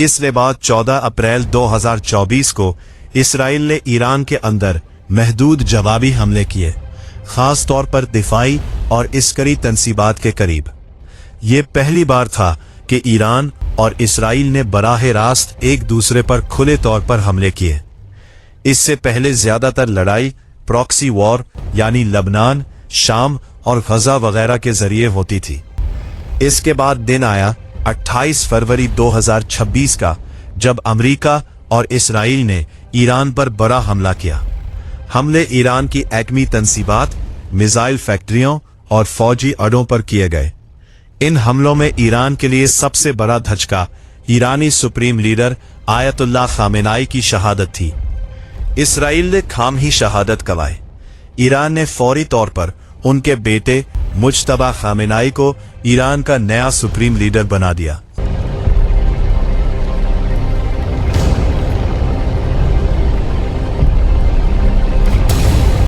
इसके बाद 14 अप्रैल 2024 को इसराइल ने ईरान के अंदर महदूद जवाबी हमले किए, खास तौर पर दिफाई और इस्करी तंसीबात के करीब। ये पहली बार था कि ईरान और इसराइल ने बराह रास्त एक दूसरे पर खुले तौर पर हमले किए। इससे पहले ज्यादातर लड़ाई प्रॉक्सी वॉर यानी लबनान, शाम और गजा वगैरह के जरिए होती थी। इसके बाद दिन आया 28 फरवरी 2026 का, जब अमेरिका और इसराइल ने ईरान पर बड़ा हमला किया। हमले ईरान की एटमी तंसीबात, मिसाइल फैक्ट्रियों और फौजी अड्डों पर किए गए। इन हमलों में ईरान के लिए सबसे बड़ा धचका ईरानी सुप्रीम लीडर आयतुल्लाह खामेनाई की शहादत थी। इसराइल ने खाम ही शहादत गवाई। ईरान ने फौरी तौर पर उनके बेटे मुज्तबा खामेनाई को ईरान का नया सुप्रीम लीडर बना दिया।